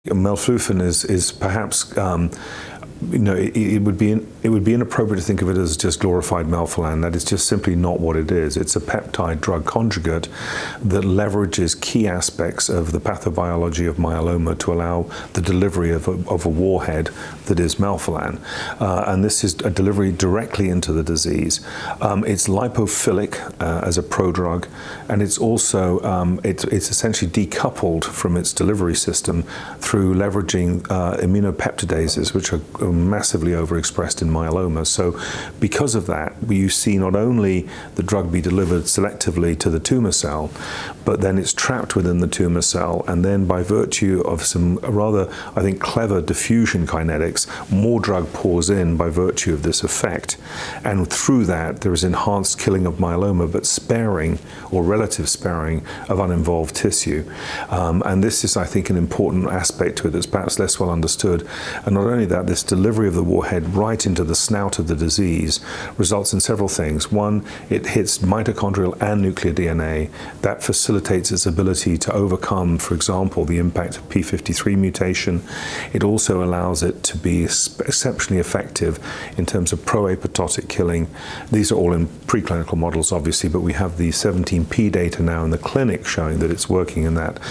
Melflufen is perhaps, it would be inappropriate to think of it as just glorified melphalan. That is just simply not what it is. It's a peptide-drug conjugate that leverages key aspects of the pathobiology of myeloma to allow the delivery of a warhead that is melphalan. And this is a delivery directly into the disease. It's lipophilic as a prodrug, and it's also it's essentially decoupled from its delivery system through leveraging immunopeptidases, which are massively overexpressed in myeloma. So because of that, you see not only the drug be delivered selectively to the tumor cell, but then it's trapped within the tumor cell, and then by virtue of some rather, I think, clever diffusion kinetics, more drug pours in by virtue of this effect. And through that, there is enhanced killing of myeloma, but sparing, or relative sparing, of uninvolved tissue. And this is, I think, an important aspect to it that's perhaps less well understood. And not only that, this delivery of the warhead right into the snout of the disease results in several things. One, it hits mitochondrial and nuclear DNA. That facilitates its ability to overcome, for example, the impact of p53 mutation. It also allows it to be exceptionally effective in terms of pro-apoptotic killing. These are all in preclinical models, obviously, but we have the 17p data now in the clinic showing that it's working in that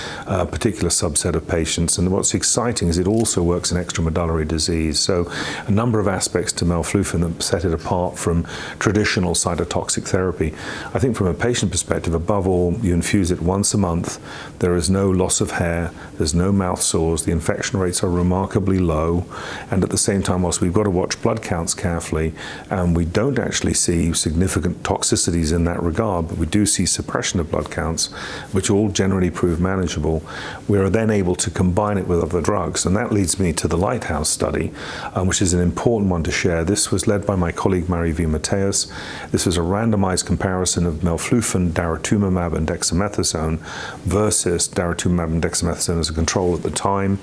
particular subset of patients. And what's exciting is it also works in extramedullary disease. So a number of aspects to Melflufen that set it apart from traditional cytotoxic therapy. I think from a patient perspective, above all, you infuse it once a month. There is no loss of hair. There's no mouth sores. The infection rates are remarkably low. And at the same time, whilst we've got to watch blood counts carefully, and we don't actually see significant toxicities in that regard, but we do see suppression of blood counts, which all generally prove manageable, we are then able to combine it with other drugs. And that leads me to the LIGHTHOUSE study, which is an important one to share. This was led by my colleague Mary V. Mateus. This was a randomized comparison of Melflufen, Daratumumab, and Dexamethasone versus Daratumumab and Dexamethasone as a control at the time.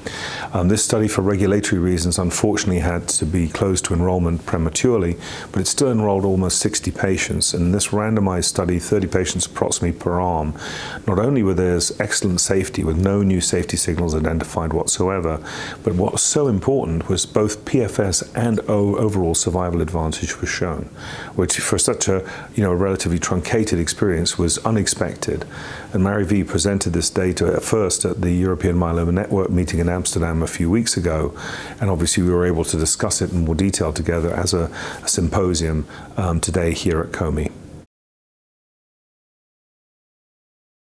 This study, for regulatory reasons, unfortunately had to be closed to enrollment prematurely, but it still enrolled almost 60 patients. And in this randomized study, 30 patients approximately per arm, not only were there excellent safety with no new safety signals identified whatsoever, but what was so important was both PFS and overall survival advantage was shown, which for such a relatively truncated experience was unexpected. And Mary V presented this data at first at the European Myeloma Network meeting in Amsterdam a few weeks ago, and obviously we were able to discuss it in more detail together as a symposium today here at COMy.